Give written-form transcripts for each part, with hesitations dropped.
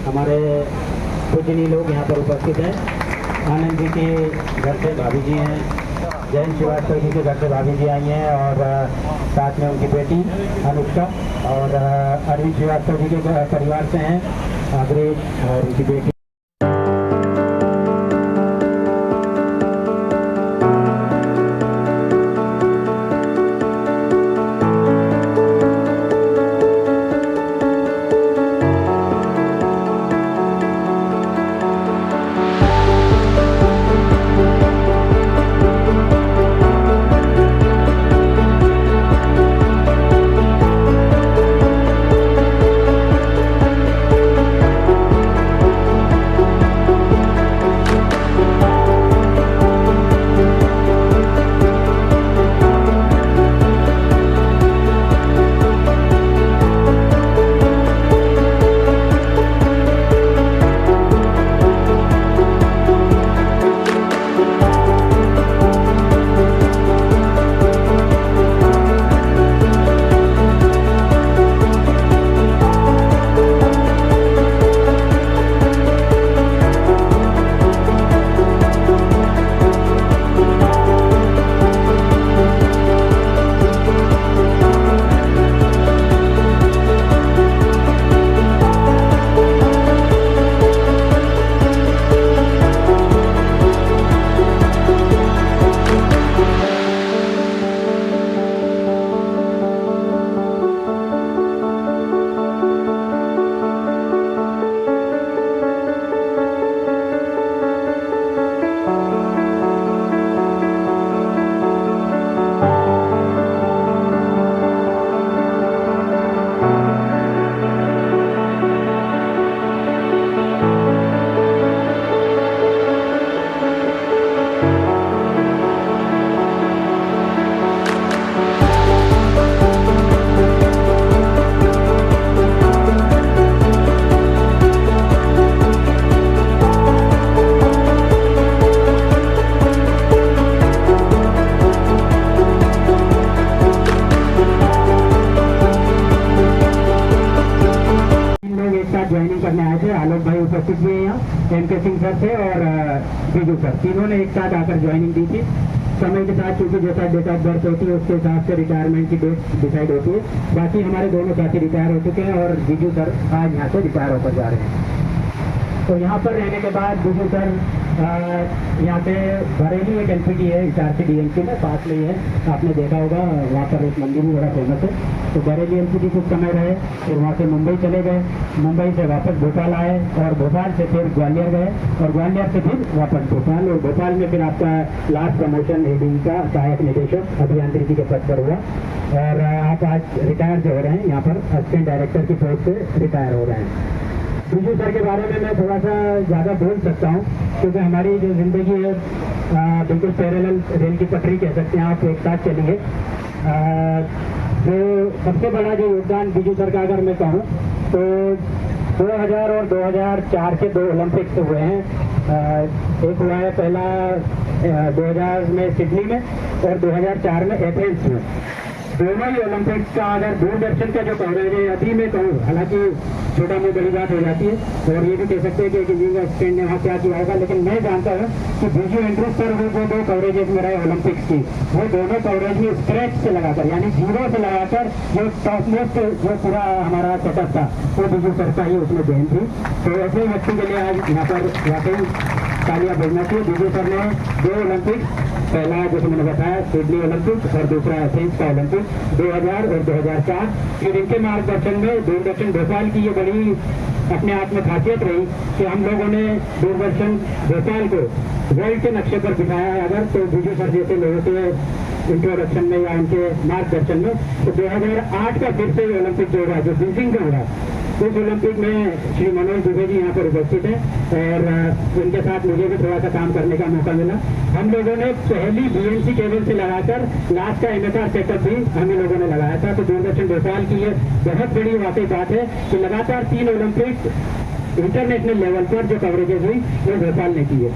हमारे पूजनीय लोग यहाँ पर उपस्थित हैं। आनंद जी के घर से भाभी जी हैं, जयंत श्रीवास्तव जी के घर से भाभी जी आई हैं और साथ में उनकी बेटी अनुष्का, और अरविंद श्रीवास्तव जी के परिवार से हैं अग्रेज और उनकी बेटी। ज्वाइनिंग करने आए थे। आलोक भाई उपस्थित हुए यहाँ, एम.के. सिंह सर थे और बीजू सर, तीनों ने एक साथ आकर ज्वाइनिंग दी थी। समय के साथ चूंकि जैसा डेट ऑफ बर्थ होती है उसके हिसाब से रिटायरमेंट की डेट डिसाइड होती है। बाकी हमारे दोनों साथी रिटायर हो चुके हैं और बीजू सर आज यहाँ से रिटायर होकर जा रहे हैं। तो यहाँ पर रहने के बाद बीजू सर यहाँ पे बरेली एक एलपीटी है इटारसी डीएमसी में, पास में ही है, आपने देखा होगा, वहाँ पर एक मंदिर भी बड़ा फेमस है। तो बरेली एलपीटी कुछ समय रहे, फिर वहाँ से मुंबई चले गए, मुंबई से वापस भोपाल आए और भोपाल से फिर ग्वालियर गए और ग्वालियर से फिर वापस भोपाल, और भोपाल में फिर आपका लास्ट प्रमोशन एडी का सहायक निदेशक अभियांत्रिकी के पद पर हुआ और आप आज रिटायर जो हो रहे हैं यहाँ पर असिस्टेंट डायरेक्टर की पोस्ट से रिटायर हो रहे हैं। बीजू सर के बारे में मैं थोड़ा सा ज़्यादा बोल सकता हूँ क्योंकि हमारी जो ज़िंदगी है बिल्कुल पैरेलल रेल की पटरी कह सकते हैं आप, एक साथ चली है। जो सबसे बड़ा जो योगदान बीजू सर का अगर मैं कहूँ तो 2000 और 2004 के 2 ओलंपिक्स हुए हैं। एक हुआ है पहला 2000 में सिडनी में और 2004 में एथेंस में। दोनों ही ओलंपिक्स का अगर दूरदर्शन का जो कवरेज है अभी मैं कहूँ, हालांकि छोटा में बड़ी बात हो जाती है और ये भी कह सकते हैं कि इंजीनियर असिस्टेंट ने वहाँ क्या किया होगा, लेकिन मैं जानता हूँ कि बीजू एंट्रीज पर वो जो 2 कवरेजेस में रहे ओलंपिक्स की, वो दोनों कवरेज में स्क्रैच से लगाकर यानी 0 से लगाकर जो टॉप मोस्ट जो पूरा हमारा सेटअप था वो बीजू सर का ही उसमें देन थी। तो ऐसे ही व्यक्ति के लिए आज यहाँ पर वाकई तालियां बजना चाहिए। बीजू सर ने 2 ओलंपिक्स, पहला जैसे मैंने बताया सिडनी ओलंपिक और दूसरा एथेंस का ओलंपिक 2000 और 2004। फिर इनके मार्गदर्शन में दूरदर्शन भोपाल की ये बड़ी अपने आप में खासियत रही कि हम लोगों ने दूरदर्शन भोपाल को वर्ल्ड के नक्शे पर बिठाया है अगर, तो बीजू सर जैसे लोगों के इंट्रोडक्शन में या उनके मार्गदर्शन में। तो 2008 का फिर से ओलंपिक जो रहा, जो बीजिंग का हुआ, उस ओलंपिक में श्री मनोज दुबे जी यहाँ पर उपस्थित हैं और उनके साथ मुझे भी थोड़ा सा काम करने का मौका मिला। हम लोगों ने पहली बीएमसी केबल से लगाकर लास्ट का एमएसआर सेटअप भी हम ही लोगों ने लगाया था। तो दूरदर्शन भोपाल की ये बहुत बड़ी वाकई बात है कि लगातार 3 ओलंपिक इंटरनेशनल लेवल पर जो कवरेजेस हुई वो भोपाल ने की है।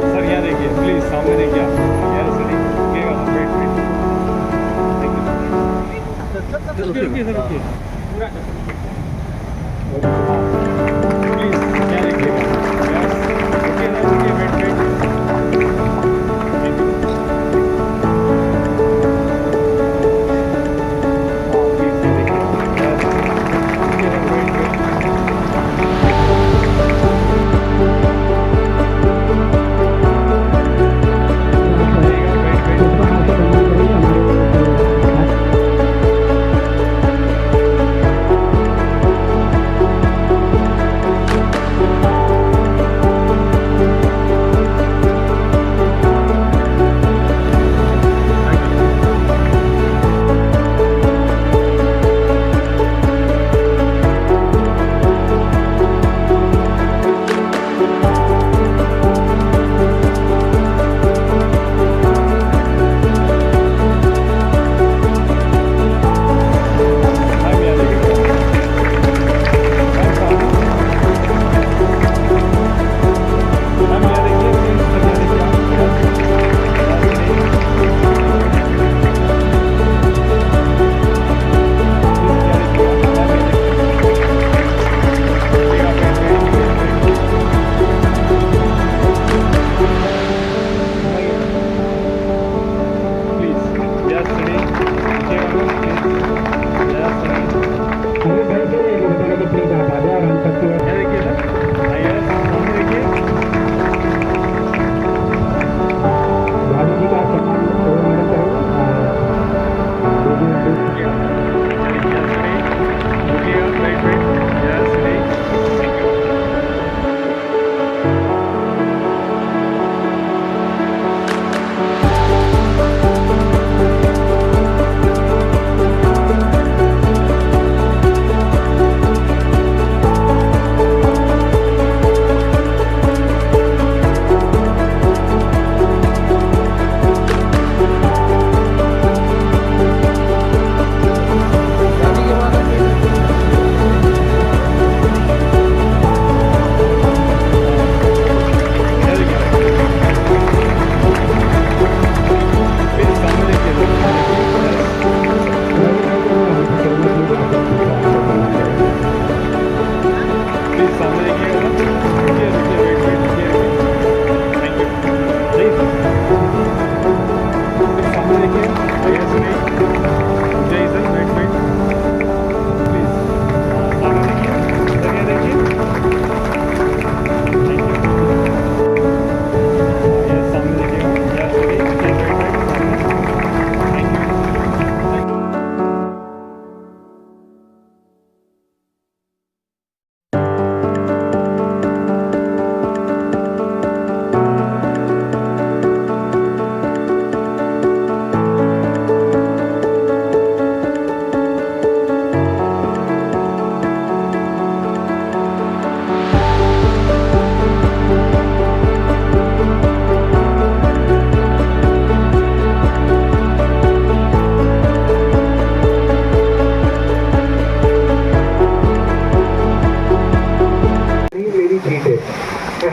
सर यहाँ देखिए प्लीज, सामने देखिए आप। यहाँ से देखिएगा ना, वेट वेट। रुकिए रुकिए सर, रुकिए। प्लीज यहाँ देखिएगा। यस, रुकिए ना, रुकिए, वेट वेट।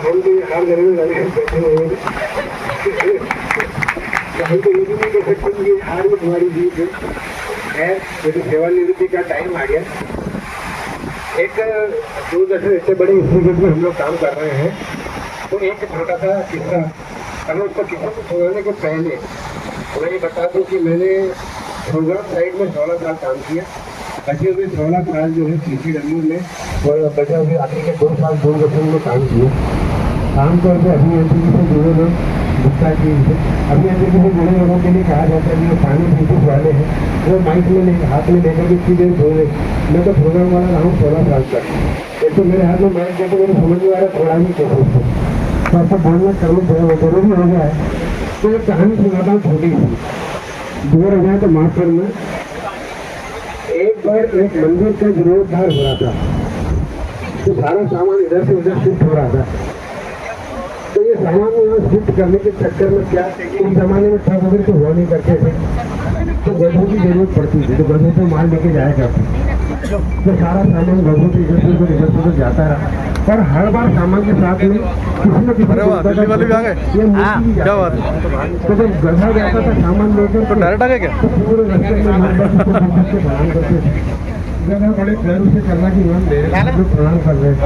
हम तो हर घर में लगे बैठे हुए हम तो ये भी नहीं कह सकते कि हार में तुम्हारी जीत है। यदि सेवानिवृत्ति का टाइम आ गया, एक दूरदर्शन इतने बड़े इंस्टीट्यूट में हम लोग काम कर रहे हैं, तो एक छोटा सा किस्सा अगर उसको किसी को छोड़ने के पहले मैं ये बता दूँ कि मैंने प्रोग्राम साइड में 16 साल काम किया। बचे हुए 16 साल जो है CCW में और बचे हुए आगे के 2 साल दूरदर्शन में काम किया। आमतौर पर अभियांत्रिकी से जुड़े लोग गुप्ता जी से अभियांत्रिकी से जुड़े लोगों के लिए कहा जाता है कि वो पानी फिजिक्स वाले हैं, वो माइक में हाथ में लेकर के इतनी देर बोल रहे। मैं तो प्रोग्राम वाला रहा हूँ 16 साल तक। एक तो मेरे हाथ में माइक जब मेरे समझ में आ रहा थोड़ा भी कोशिश है तो आपको बोलना करना जरूरी हो गया है। तो एक कहानी सुनाता हूँ छोटी सी, दूर हो जाए तो माफ करना। एक बार एक मंदिर का जीर्णोद्धार हो रहा था, तो सारा सामान इधर से उधर शिफ्ट हो रहा था। तो ये सामान वहाँ शिफ्ट करने के चक्कर में क्या, उस जमाने में ट्रक वगैरह तो हुआ नहीं करते थे, तो गधों की जरूरत पड़ती थी, तो गधों से माल लेके जाया करते। जो सारा सामान भगवती इधर जाता रहा और हर बार सामान के साथ में किसी न किसी अरे वाह, दिल्ली वाले भी आ गए। ये मूर्ति भी क्या जाता बात है। तो जब गधा जाता था सामान लेकर तो डायरेक्ट आ गए क्या? तो पूरे रास्ते में लोग बस उसको देख देख के प्रणाम करते थे। गधा बड़े प्यार से करना कि हम दे रहे हैं, लोग प्रणाम कर रहे हैं।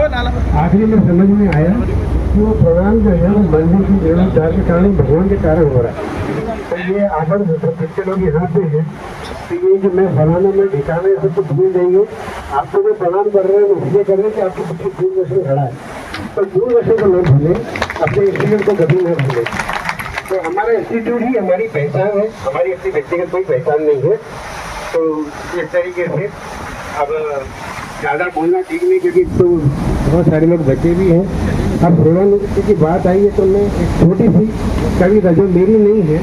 आखिरी में समझ में आया कि वो प्रणाम जो है वो मंदिर की जीर्णोद्धार के कारण भगवान के कारण हो रहा है। तो ये आसन जितने लोग यहाँ पे हैं तो ये जो मैं फलाना में ढिकाने से कुछ भूल जाएंगे, आपको जो प्रणाम कर रहे हैं इसलिए कर रहे हैं कि आपको कुछ दूरदर्शन खड़ा है, तो दूरदर्शन को न भूलें, अपने इंस्टीट्यूट को कभी न भूलें। तो हमारा इंस्टीट्यूट ही हमारी पहचान है, हमारी अपनी व्यक्तिगत कोई पहचान नहीं है। तो इस तरीके से अब ज़्यादा बोलना ठीक नहीं, क्योंकि तो बहुत सारे लोग बच्चे भी हैं। अब भ्रमण नृत्य की बात आई है तो मैं एक छोटी सी कविता जो मेरी नहीं है,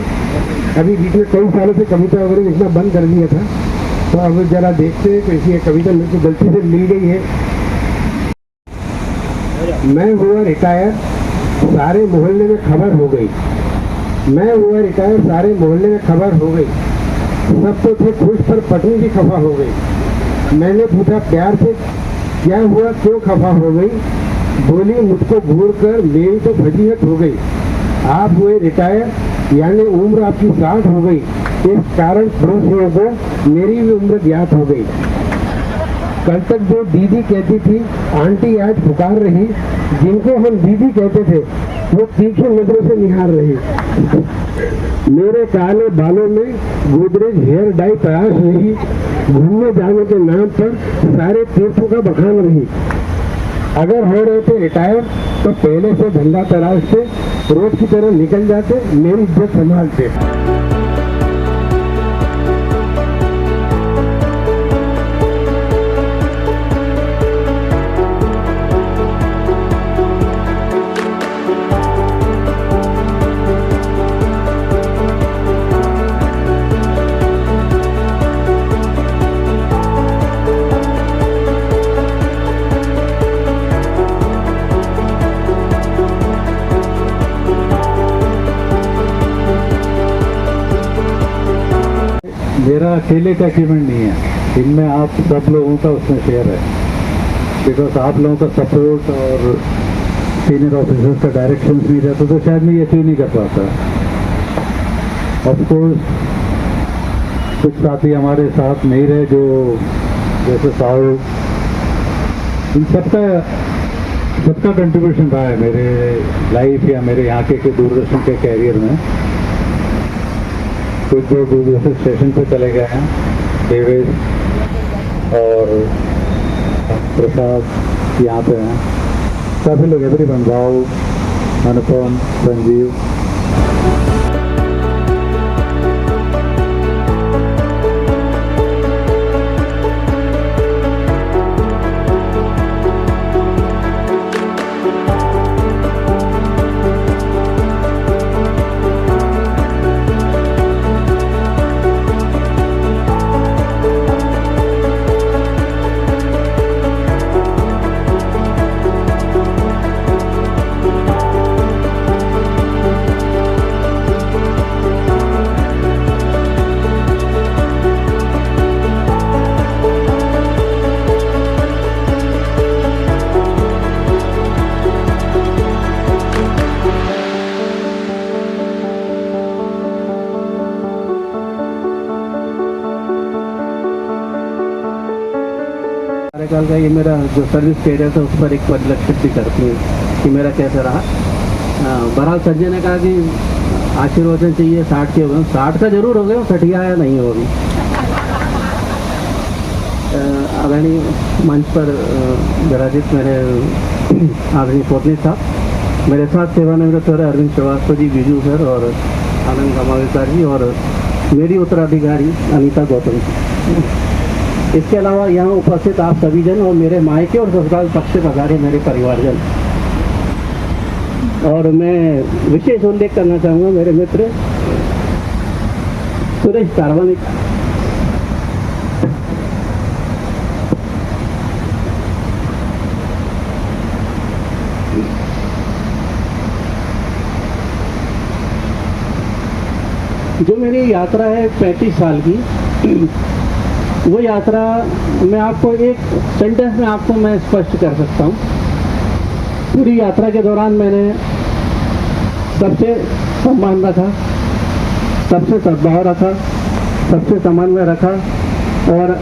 अभी बीच में कई सालों से कविता वगैरह लिखना बंद कर दिया था, तो अब जरा देखते हैं कैसी ये कविता मेरे को गलती से मिल गई है। मैं हुआ रिटायर, सारे मोहल्ले में खबर हो गई। मैं हुआ रिटायर, सारे मोहल्ले में खबर हो गई। सब तो थे खुश पर पत्नी भी खफा हो गई। मैंने पूछा प्यार से क्या हुआ, क्यों खफा हो गई? बोली मुझको घूर कर मेरी तो फजीहत हो गई। आप हुए रिटायर यानी उम्र आपकी 60 हो गई, इस कारण पड़ोसियों को मेरी भी उम्र ज्ञात हो गई। कल तक जो दीदी कहती थी आंटी आज पुकार रही, जिनको हम दीदी कहते थे वो तीखी नजरों से निहार रही। मेरे काले बालों में गोदरेज हेयर डाई तराश रही, घूमने जाने के नाम पर सारे तीर्थों का बखान रही। अगर हो रहे थे रिटायर तो पहले से धंधा तराशते, रोज की तरह निकल जाते, मेरी इज्जत संभालते। मेरा अकेले का अचीवमेंट नहीं है, इनमें आप सब लोगों का उसमें शेयर है। बिकॉज आप लोगों का सपोर्ट और सीनियर ऑफिसर्स का डायरेक्शन नहीं रहता तो शायद मैं ये अचीव नहीं कर पाता। ऑफ कोर्स कुछ साथी हमारे साथ नहीं रहे, जो जैसे साहू, इन सबका कंट्रीब्यूशन रहा है मेरे लाइफ या मेरे यहाँ के दूरदर्शन के कैरियर में। कुछ जो दूसरे स्टेशन पे चले गए हैं, देवेश और प्रसाद यहाँ पे हैं, काफ़ी लोग एवरीवन, भाव, अनुपम, संजीव। कार्यकाल का ये मेरा जो सर्विस पीरियड था उस पर एक परिलक्षित भी करती हूँ कि मेरा कैसा रहा। बहरहाल संजय ने कहा कि आशीर्वादन चाहिए 60 के हो गए, 60 का जरूर हो गए, 60 आया नहीं हो अभी। आदरणीय मंच पर विराजित मेरे आदरणीय पोतनी साहब, मेरे साथ सेवानिवृत्त हो रहे अरविंद श्रीवास्तव जी, बीजू सर और आनंद गमावेकर जी, और मेरी उत्तराधिकारी अनीता गौतम जी। इसके अलावा यहाँ उपस्थित आप सभी जन और मेरे मायके और ससुराल पक्ष से पधारे मेरे परिवारजन, और मैं विशेष उल्लेख करना चाहूँगा मेरे मित्र सुरेश कारवानिक, जो मेरी यात्रा है 35 साल की, वो यात्रा मैं आपको एक सेंटेंस में आपको मैं स्पष्ट कर सकता हूँ। पूरी यात्रा के दौरान मैंने सबसे सम्मान रखा, सबसे सद्भाव रखा, सबसे समन्वय रखा और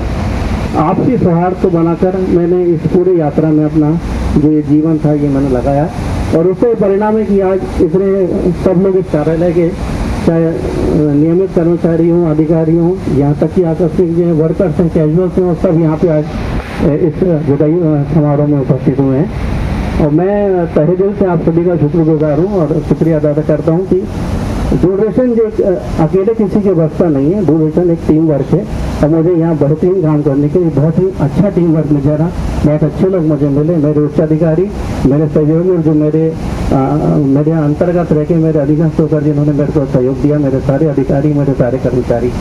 आपसी सौहार्द को बनाकर मैंने इस पूरी यात्रा में अपना जो ये जीवन था ये मैंने लगाया। और उससे परिणाम है कि आज इतने सब लोग इस कार्यालय के, चाहे नियमित कर्मचारी हों, अधिकारी हों, यहाँ तक कि आकस्मिक जो वर्कर्स हैं, कैजुअल्स हैं, सब यहाँ पे आज इस विदाई समारोह में उपस्थित हुए हैं। और मैं तहे दिल से आप सभी का शुक्रगुजार हूँ और शुक्रिया अदा करता हूँ कि दूरदर्शन जो अकेले किसी के बस का नहीं है, दूरदर्शन एक टीम वर्क है और मुझे यहाँ बेहतरीन काम करने के लिए बहुत ही अच्छा टीम वर्क मिल रहा, बहुत अच्छे लोग मुझे मिले, मेरे उच्चाधिकारी, मेरे सहयोगी और जो मेरे अंतर्गत रह के मेरे अधीनस्थ होकर जिन्होंने मेरे को सहयोग दिया, मेरे सारे अधिकारी, मेरे सारे कर्मचारी।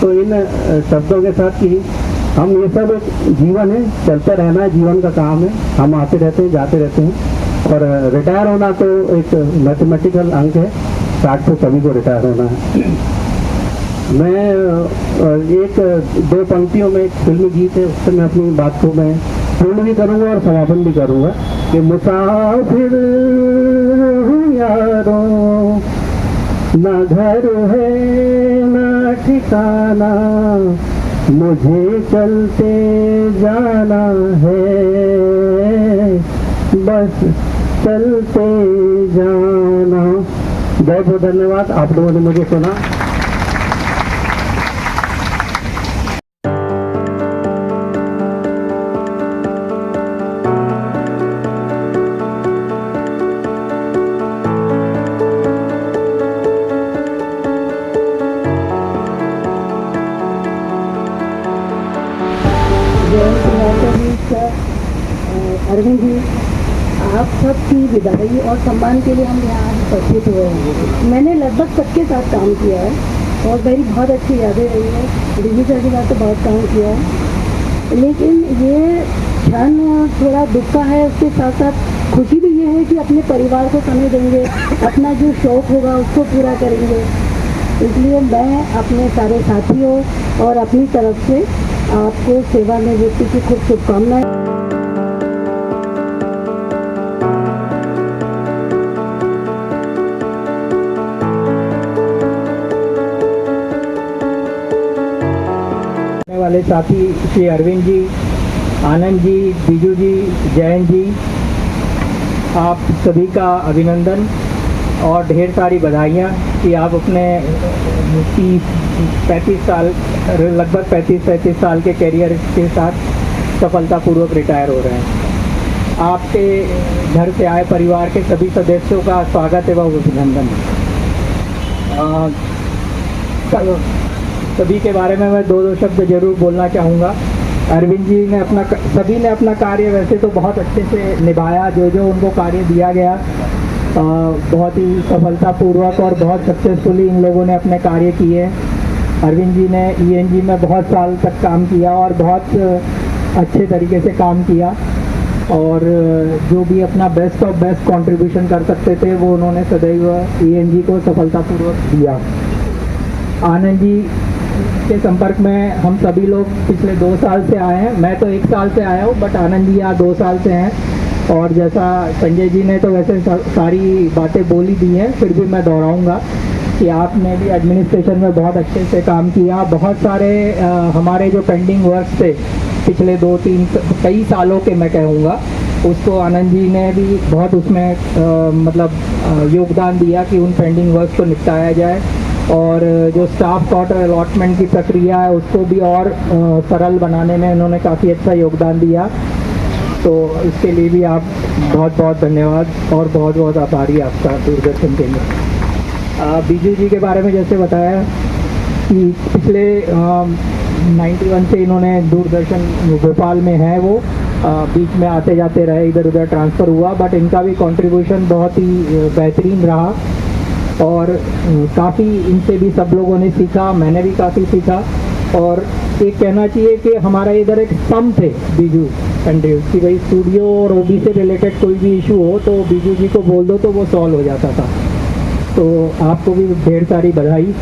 तो इन शब्दों के साथ कि हम ये सब एक जीवन है, चलते रहना है, जीवन का काम है, हम आते रहते हैं, जाते रहते हैं और रिटायर होना तो एक मैथमेटिकल अंक है, 60 पे सभी को रिटायर होना है। मैं एक दो पंक्तियों में एक फिल्मी गीत है, उससे मैं अपनी बात को मैं पूर्ण भी करूँगा और समापन भी करूँगा कि मुसाफिर यारों, ना घर है ना ठिकाना, मुझे चलते जाना है, बस चलते जाना। बहुत बहुत धन्यवाद, आप लोगों ने मुझे सुना। अरविंद जी, आप सबकी विदाई और सम्मान के लिए हम यहाँ उपस्थित हुए हैं। मैंने लगभग सबके साथ काम किया है और मेरी बहुत अच्छी यादें रही है। डीजी सर के साथ तो बहुत काम किया है, लेकिन ये क्षण थोड़ा दुख का है। उसके साथ साथ खुशी भी ये है कि अपने परिवार को समय देंगे, अपना जो शौक़ होगा उसको पूरा करेंगे। इसलिए मैं अपने सारे साथियों और अपनी तरफ से आपको सेवानिवृत्ति की खूब शुभकामनाएं। वाले साथी श्री अरविंद जी, आनंद जी, बीजू जी, जयंत जी, आप सभी का अभिनंदन और ढेर सारी बधाइयाँ कि आप अपने 30-35 साल, लगभग 35-37 साल के कैरियर के साथ सफलतापूर्वक रिटायर हो रहे हैं। आपके घर से आए परिवार के सभी सदस्यों का स्वागत एवं अभिनंदन। सभी के बारे में मैं दो शब्द जरूर बोलना चाहूँगा। अरविंद जी ने सभी ने अपना कार्य वैसे तो बहुत अच्छे से निभाया, जो उनको कार्य दिया गया बहुत ही सफलतापूर्वक और बहुत सक्सेसफुली इन लोगों ने अपने कार्य किए। अरविंद जी ने ईएनजी में बहुत साल तक काम किया और बहुत अच्छे तरीके से काम किया और जो भी अपना बेस्ट ऑफ बेस्ट कंट्रीब्यूशन कर सकते थे वो उन्होंने सदैव ईएनजी को सफलतापूर्वक दिया। आनंद जी के संपर्क में हम सभी लोग पिछले 2 साल से आए हैं। मैं तो 1 साल से आया हूँ, बट आनंद जी यहाँ 2 साल से हैं। और जैसा संजय जी ने तो वैसे सारी बातें बोली दी हैं, फिर भी मैं दोहराऊंगा कि आपने भी एडमिनिस्ट्रेशन में बहुत अच्छे से काम किया। बहुत सारे हमारे जो पेंडिंग वर्क थे पिछले 2-3 कई सालों के, मैं कहूँगा, उसको आनंद जी ने भी बहुत उसमें मतलब योगदान दिया कि उन पेंडिंग वर्क को निपटाया जाए और जो स्टाफ क्वार्टर अलॉटमेंट की प्रक्रिया है उसको भी और सरल बनाने में उन्होंने काफ़ी अच्छा योगदान दिया। तो इसके लिए भी आप बहुत बहुत धन्यवाद और बहुत बहुत आभारी आपका दूरदर्शन केंद्र। बीजू जी के बारे में जैसे बताया कि पिछले 91 से इन्होंने दूरदर्शन भोपाल में है, वो बीच में आते जाते रहे, इधर उधर ट्रांसफ़र हुआ, बट इनका भी कंट्रीब्यूशन बहुत ही बेहतरीन रहा और काफ़ी इनसे भी सब लोगों ने सीखा, मैंने भी काफ़ी सीखा। और एक कहना चाहिए कि हमारा इधर एक स्तंभ थे बीजू कंट्री कि भाई स्टूडियो और ओबी से रिलेटेड कोई भी इशू हो तो बीजू जी को बोल दो तो वो सॉल्व हो जाता था। तो आपको भी ढेर सारी बधाई।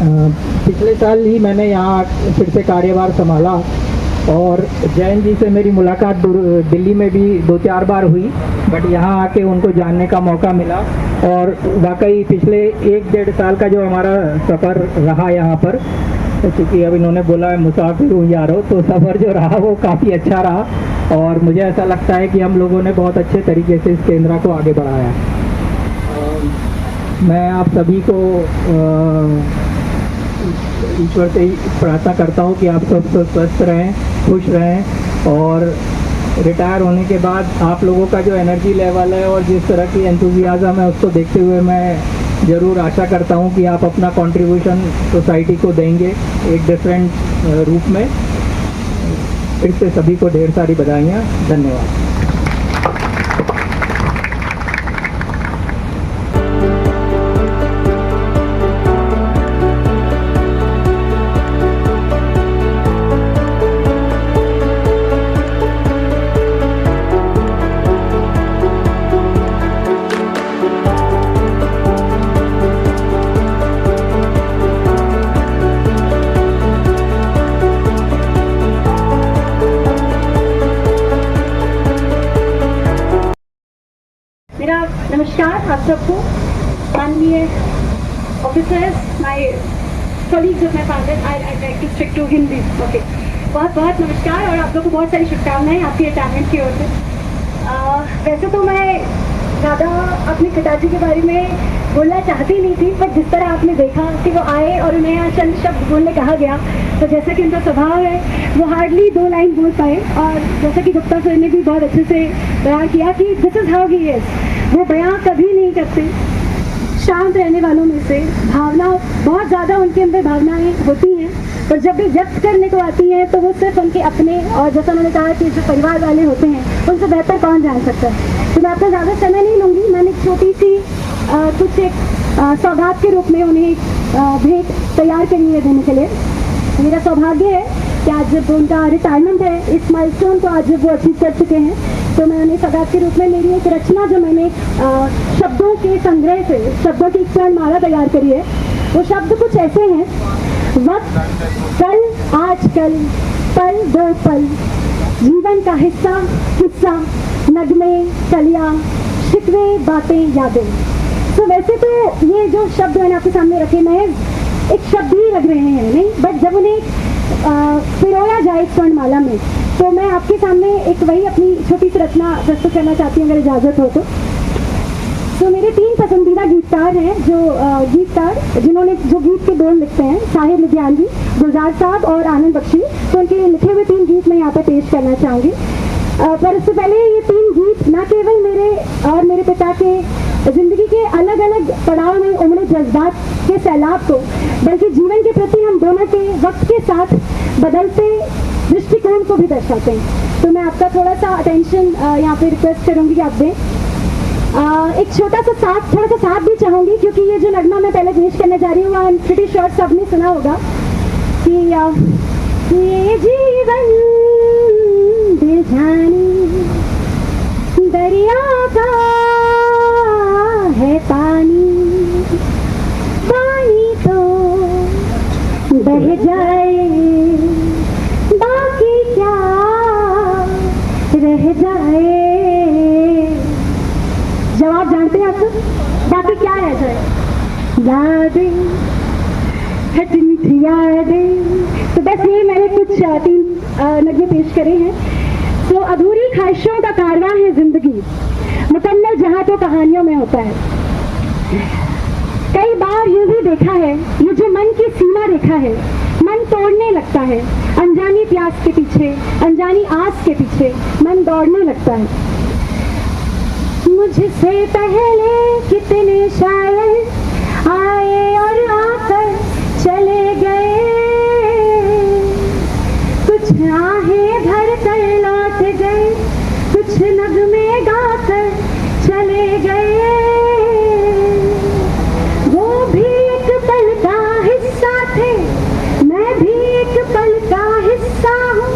पिछले साल ही मैंने यहाँ फिर से कार्यभार संभाला और जैन जी से मेरी मुलाकात दिल्ली में भी 2-4 बार हुई, बट यहाँ आके उनको जानने का मौका मिला और वाकई पिछले 1-1.5 साल का जो हमारा सफ़र रहा यहाँ पर, क्योंकि अब इन्होंने बोला मुसाफिर हूँ यारो, तो सफ़र जो रहा वो काफ़ी अच्छा रहा और मुझे ऐसा लगता है कि हम लोगों ने बहुत अच्छे तरीके से इस केंद्र को आगे बढ़ाया। मैं आप सभी को ईश्वर से प्रार्थना करता हूँ कि आप सब स्वस्थ रहें, खुश रहें और रिटायर होने के बाद आप लोगों का जो एनर्जी लेवल है और जिस तरह की एंथुजियाज़म है उसको देखते हुए मैं ज़रूर आशा करता हूँ कि आप अपना कंट्रीब्यूशन सोसाइटी को देंगे एक डिफरेंट रूप में। फिर से सभी को ढेर सारी बधाइयाँ, धन्यवाद। मेरा नमस्कार आप सबको, माननीय officers, my colleagues of my father, I like to stick to Hindi, okay. बहुत बहुत नमस्कार और आप लोगों को बहुत सारी शुभकामनाएं आपकी रिटायरमेंट की ओर से। वैसे तो मैं ज़्यादा अपने पिताजी के बारे में बोलना चाहती नहीं थी, पर जिस तरह आपने देखा कि वो आए और उन्हें यहाँ चंद शब्द बोलने कहा गया, तो जैसा कि उनका स्वभाव है वो हार्डली 2 लाइन बोल पाए और जैसा कि गुप्ता सर ने भी बहुत अच्छे से बयान किया कि this is how he is, वो बयान कभी नहीं करते, शांत रहने वालों में से, भावना बहुत ज़्यादा उनके अंदर भावनाएं होती हैं, पर जब भी व्यक्त करने को आती हैं तो वो सिर्फ उनके अपने और जैसा उन्होंने कहा कि जो परिवार वाले होते हैं उनसे बेहतर कौन जान सकता है। तो मैं आपका ज़्यादा समय नहीं लूँगी, मैंने एक छोटी सी कुछ एक सौगात के रूप में उन्हें भेंट तैयार करी है देने के लिए। मेरा सौभाग्य है कि आज जब उनका रिटायरमेंट है, इस माइलस्टोन को आज जब वो अचीव कर चुके हैं, तो मैं उन्हें सौगात के रूप में मेरी एक रचना जो मैंने शब्दों के संग्रह से, शब्दों की एक स्वर्णमाला तैयार करी है, वो शब्द कुछ ऐसे हैं: वक्त, कल, आजकल, पल दो पल, जीवन का हिस्सा, नगमे, कलियां, शिकवे, बातें, यादें। तो वैसे तो ये जो शब्द मैंने आपके सामने रखे, मैं एक शब्द ही लग रहे हैं नहीं, बट जब उन्हें पिरोया जाए स्वर्णमाला में, तो मैं आपके सामने एक वही अपनी छोटी सी रचना प्रस्तुत करना चाहती हूँ अगर इजाज़त हो तो मेरे 3 पसंदीदा गीतकार हैं, जो गीतकार जिन्होंने जो गीत के बोल लिखते हैं, साहिर लुधियानवी, गुलजार साहब और आनंद बख्शी, तो उनके लिखे हुए 3 गीत मैं यहाँ पे पेश करना चाहूँगी। पर उससे पहले ये 3 गीत न केवल मेरे और मेरे पिता के जिंदगी के अलग अलग पड़ाव में उमड़े जज्बात के सैलाब को, बल्कि जीवन के प्रति हम दोनों के वक्त के साथ बदलते दृष्टिकोण को भी दर्शाते हैं। तो मैं आपका थोड़ा सा अटेंशन यहाँ पे रिक्वेस्ट करूँगी कि आप दें। एक थोड़ा सा साथ भी चाहूँगी, क्योंकि ये जो नगमा मैं पहले पेश करने जा रही हूँ, आई एम प्रीटी श्योर सबने सुना होगा कि ये जीवन बेजानी दरिया का है पानी, पानी तो बह जाए, बाकी क्या रह जाए। जवाब जानते हैं आप सब? बाकी क्या रह जाए? यादें, खट्टी मीठी यादें। तो बस ये मैंने कुछ 3 नगमे पेश करे हैं। तो अधूरी ख्वाहिशों का कारवां है जिंदगी, मुकम्मल जहां तो कहानियों में होता है। कई बार यूं भी देखा है, ये जो मन की सीमा रेखा है, मन तोड़ने लगता है, अनजानी प्यास के पीछे, अनजानी आस के पीछे मन दौड़ने लगता है। मुझसे पहले कितने शायर आए और आकर चले गए, कुछ आहें भर कर लौट गए, कुछ नगमे गाकर चले गए। वो भी एक पल का हिस्सा थे, मैं भी एक पल का हिस्सा हूँ,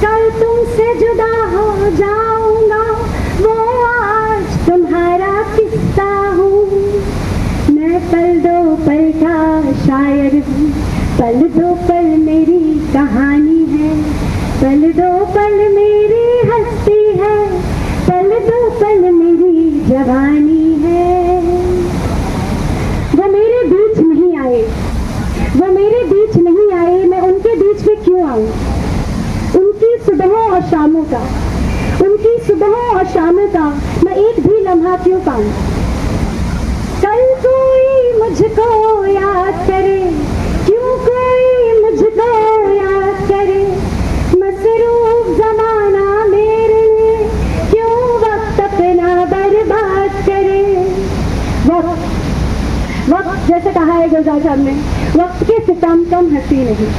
कल तुमसे जुदा हो जाऊंगा, वो आज तुम्हारा किस्सा हूँ। मैं पल दो पल का शायर पल दो पल मेरी कहानी है, पल दो पल मेरी हस्ती है, पल दो पल मेरी जवानी है। वो मेरे बीच नहीं आए, वो मेरे बीच नहीं आए, मैं उनके बीच में क्यों आऊं? उनकी सुबहों और शामों का, उनकी सुबहों और शामों का मैं एक भी लम्हा क्यों पाऊं? कल कोई मुझको याद करे, क्यों कोई मुझको याद करे, मसरूफ जमाना मेरे लिए क्यों वक्त अपना बर्बाद करे। वक्त जैसे कहा है गुलजार साहब ने, वक्त के सितम कम हंसी नहीं,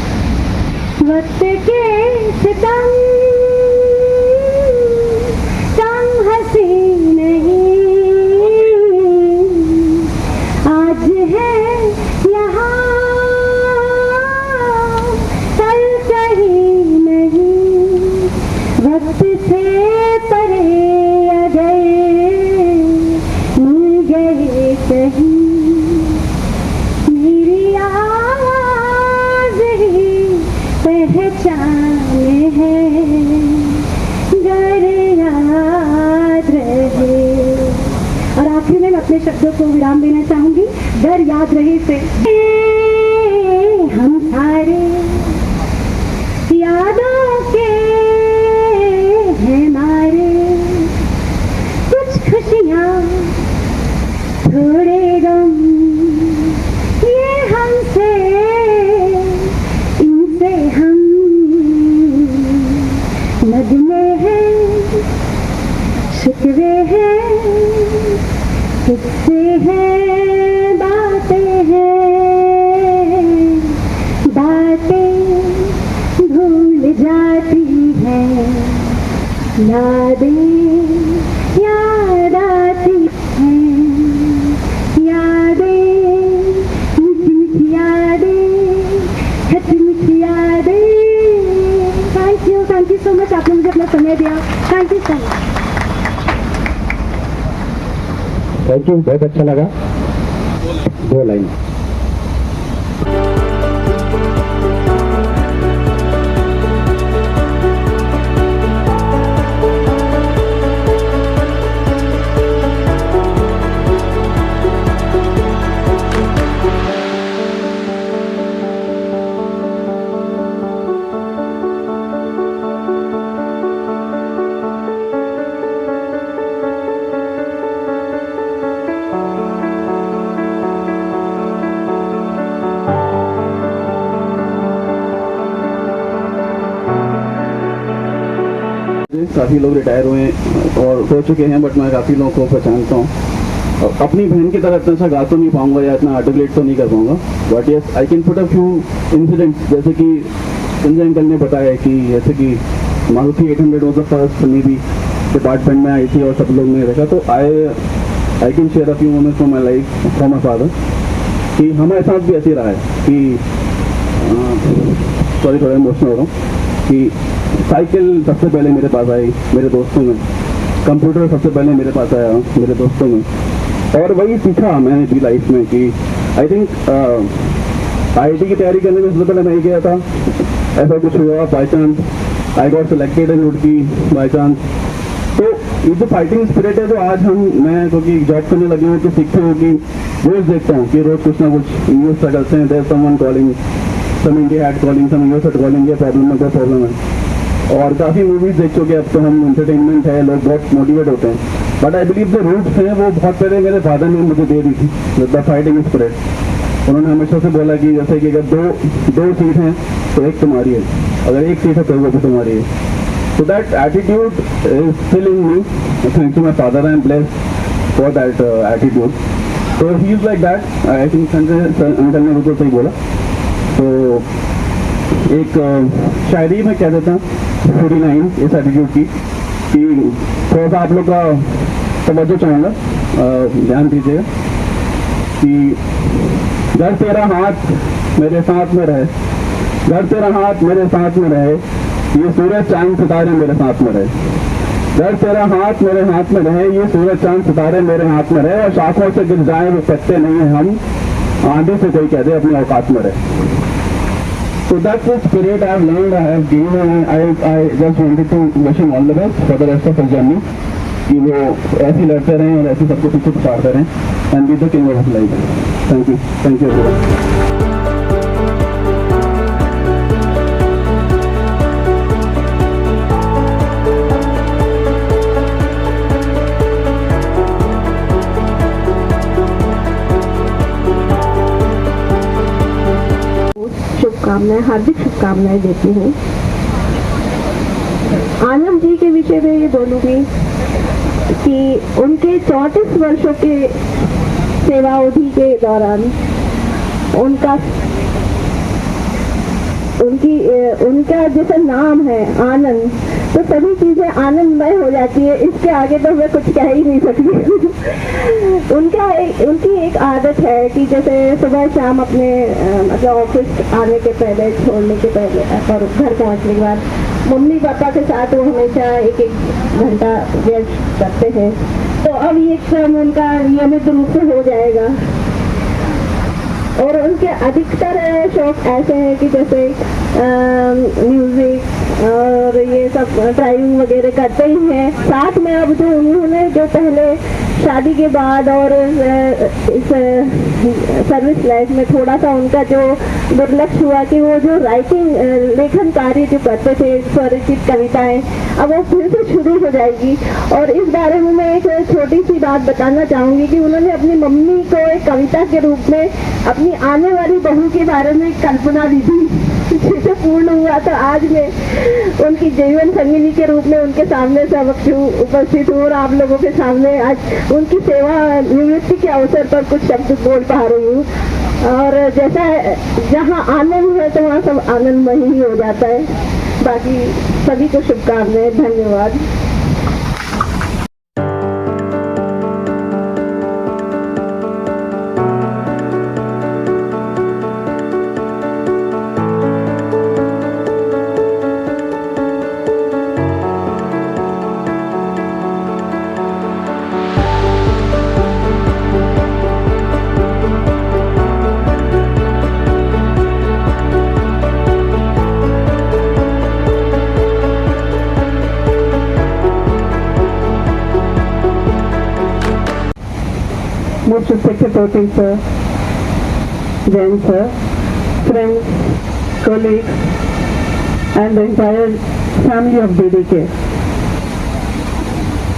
वक्त के सितम कम हंसी नहीं। आज है यहाँ कल कहीं नहीं, वक्त से परे अगर मिल गए कहीं, मेरी आवाज ही पहचान है, डर याद रहे। और आखिर में अपने शब्दों को विराम देना चाहूंगी, डर याद रहे से। हम सारे यादों के हैं मारे, कुछ खुशियाँ थोड़े गम, ये हमसे इनसे हम नदमे हैं, शिकवे हैं, किस्से हैं, बातें हैं, बातें भूल जाती हैं, यादें याद आती हैं, यादें मीठी मीठी यादें, खट्टी मीठी यादें। थैंक यू सो मच, आपने मुझे अपना समय दिया। Thank you so much. Thank you, बहुत अच्छा लगा। 2 लाइन। काफ़ी लोग रिटायर हुए हैं और हो चुके हैं, बट मैं काफ़ी लोगों को पहचानता हूँ। और अपनी बहन की तरह इतना अच्छा गा तो नहीं पाऊंगा या इतना आर्टिकुलेट तो नहीं कर पाऊंगा, but yes I can put a few incidents, जैसे कि संजय अंकल ने बताया कि जैसे कि मारुति 800 वॉज द फर्स्ट नीवी डिपार्टमेंट में आई थी और सब लोग ने देखा, तो I can share a few moments from my life from my father कि हमारे साथ भी ऐसे रहा है कि सॉरी थोड़ा इमोशनल हो रहा हूँ कि साइकिल सबसे पहले मेरे पास आई मेरे दोस्तों में, कंप्यूटर सबसे पहले मेरे पास आया मेरे दोस्तों में, और वही सीखा मैंने अपनी लाइफ में कि आई थिंक IIT की तैयारी करने में सबसे पहले मैं गया था, ऐसा कुछ हुआ by chance I got selected in Roorkee by chance. तो ये जो फाइटिंग स्पिरिट है, तो आज मैं क्योंकि जॉब करने लगे हूँ तो सीखते हूँ कि रोज देखता हूँ कि रोज कुछ ना कुछ न्यूज स्ट्रगल्स हैं, there someone calling, some India had calling, some US had calling, ये प्रॉब्लम है, प्रॉब्लम है। और काफ़ी मूवीज़ देख चुके, अब तो हम एंटरटेनमेंट है, लोग बहुत मोटिवेट होते हैं, but I believe the roots हैं वो बहुत पहले मेरे फादर ने मुझे दे दी थी, द फाइटिंग स्पिरिट। उन्होंने हमेशा से बोला कि जैसे कि अगर दो सीट हैं तो एक तुम्हारी है, अगर एक सीट है तो वो भी तुम्हारी है। So that attitude is still in me, thanks to my father, I am blessed for that attitude. तो he is like that, I think Sanjay uncle ने बिल्कुल सही बोला। तो एक शायरी में कह देता हूँ 49 इस एटीट्यूड की, कि थोड़ा सा आप लोग का तवज्जो चाहूँगा, ध्यान दीजिएगा कि घर तेरा हाथ मेरे साथ में रहे, घर तेरा हाथ मेरे साथ में रहे, ये सूरज चांद सितारे मेरे साथ में रहे, घर तेरा हाथ मेरे हाथ में रहे, ये सूरज चांद सितारे मेरे हाथ में रहे, और शाखों से गिर जाए वो सकते नहीं है हम, आंधी से कोई कह दे अपनी औकात में रहे। So that's the spirit I've learned, I have gained, and I just wanted to wish him all the best for the rest of his journey. कि वो ऐसे लड़ते रहें और ऐसे सबको पीछे पाते रहें and be the king of life. Thank you. शुभकामनाएं, हार्दिक शुभकामनाएं देती हूँ. आनंद जी के विषय में ये बोलूँगी कि उनके 34 वर्षों के सेवा अवधि के दौरान उनका जैसा नाम है आनंद, तो सभी चीजें आनंदमय हो जाती है. इसके आगे तो मैं कुछ कह ही नहीं सकती. उनकी एक आदत है कि जैसे सुबह शाम अपने मतलब ऑफिस आने के पहले, छोड़ने के पहले और घर पहुंचने के बाद मम्मी पापा के साथ वो हमेशा एक घंटा व्यस्त करते हैं. तो अब ये क्रम उनका नियमित रूप से हो जाएगा. और उनके अधिकतर शौक ऐसे हैं कि जैसे म्यूजिक और ये सब ड्राइविंग वगैरह करते ही हैं. साथ में अब जो उन्होंने जो पहले शादी के बाद और इस सर्विस लाइफ में थोड़ा सा उनका जो दुर्लक्ष हुआ कि वो जो राइटिंग लेखन कार्य जो करते थे, स्वरचित कविताएं, अब वो फिर से शुरू हो जाएगी. और इस बारे में मैं एक छोटी सी बात बताना चाहूंगी कि उन्होंने अपनी मम्मी को एक कविता के रूप में अपनी आने वाली बहू के बारे में कल्पना दी थी. जिसे पूर्ण हुआ तो आज मैं उनकी जीवन संगिनी के रूप में उनके सामने समक्ष उपस्थित हूँ और आप लोगों के सामने आज उनकी सेवा निवृत्ति के अवसर पर कुछ शब्द बोल पा रही हूँ. और जैसा जहाँ आनंद है तो वहाँ सब आनंदमय ही हो जाता है. बाकी सभी को शुभकामनाएं. धन्यवाद. Most respected Protein sir, Jain sir, friends, colleagues, and the entire family of DDK.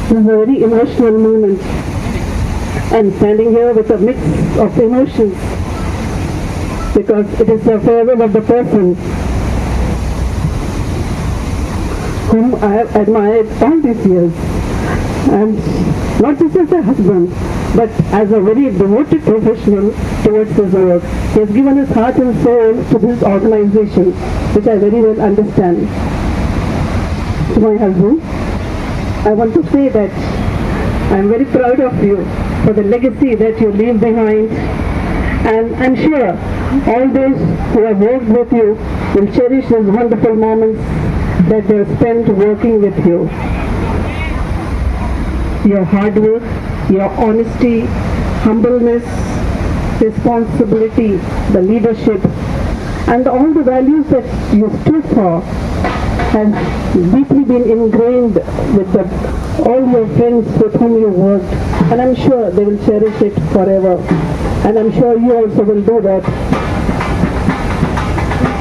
This is a very emotional moment. I'm standing here with a mix of emotions because it is the farewell of the person whom I have admired all these years, and not just as a husband, but as a very devoted professional towards his work. He has given his heart and soul to this organization, which I very well understand. To my husband, I want to say that I am very proud of you for the legacy that you leave behind, and I'm sure all those who have worked with you will cherish those wonderful moments that they have spent working with you. Your hard work, your honesty, humbleness, responsibility, the leadership, and all the values that you stood for has deeply been ingrained with all your friends with whom you worked, and I'm sure they will cherish it forever, and I'm sure you also will do that.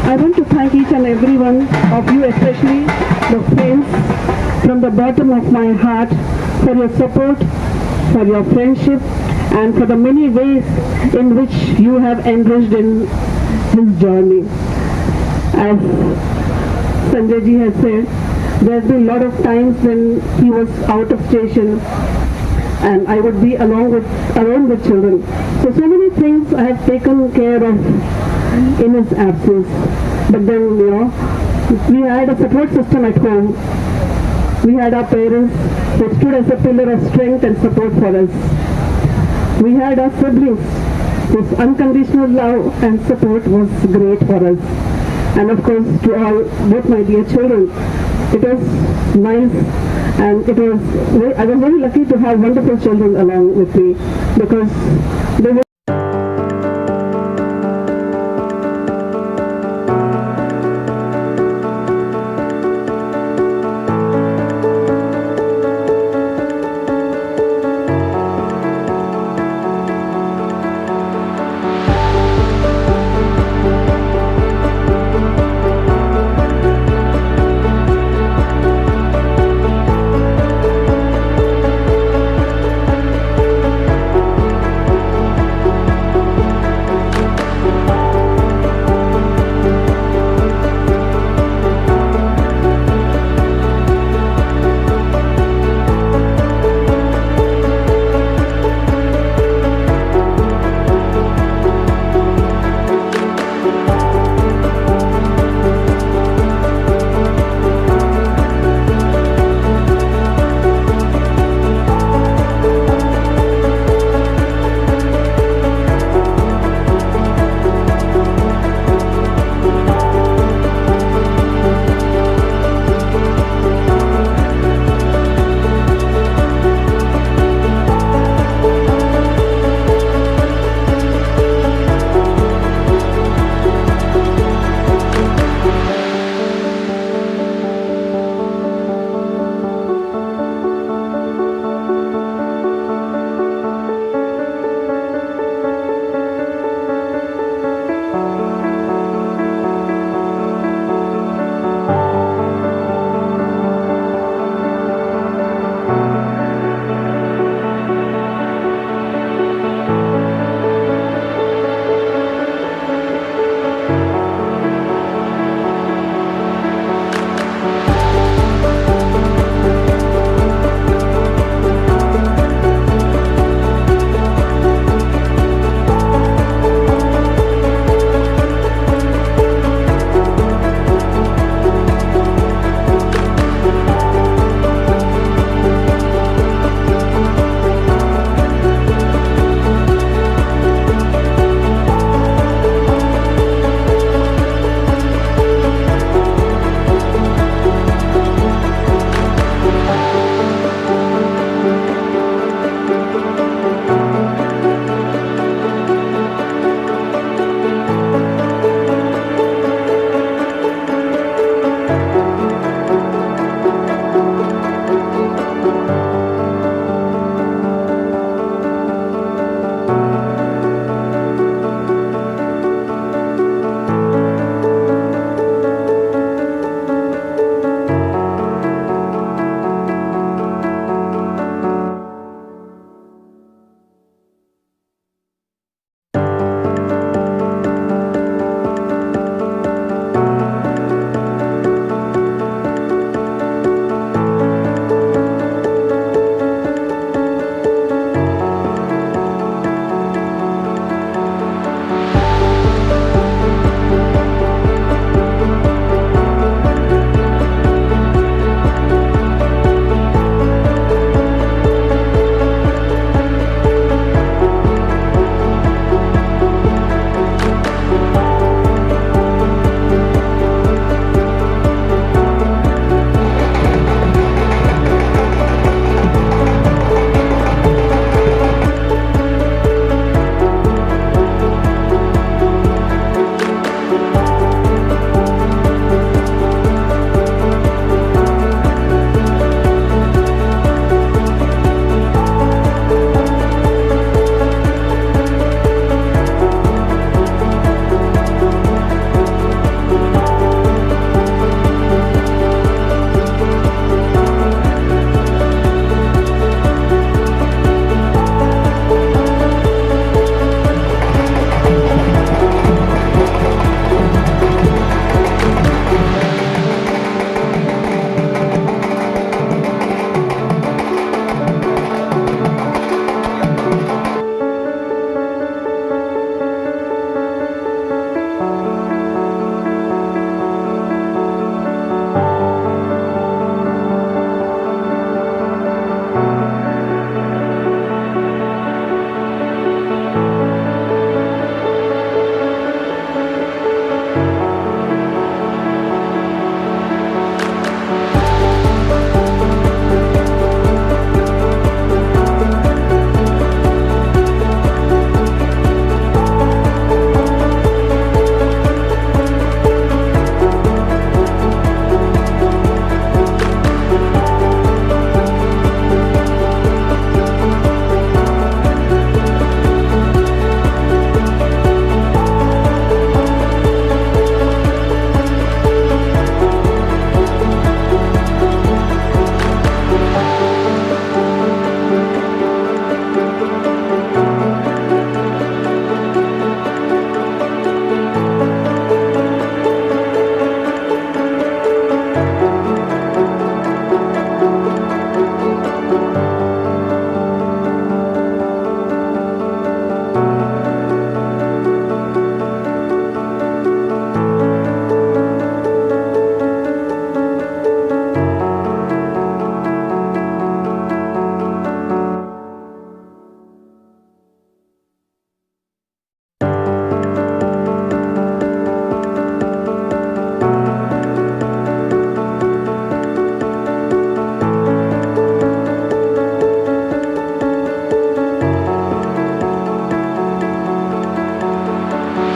I want to thank each and every one of you, especially the friends, from the bottom of my heart, for your support, for your friendship, and for the many ways in which you have enriched in his journey. As Sanjay ji has said, there have been a lot of times when he was out of station and I would be alone with children. So many things I have taken care of in his absence. But then, we had a support system at home. We had our parents who stood as a pillar of strength and support for us. We had our siblings whose unconditional love and support was great for us. And of course, to all, both my dear children, it was nice, and I was very lucky to have wonderful children along with me, because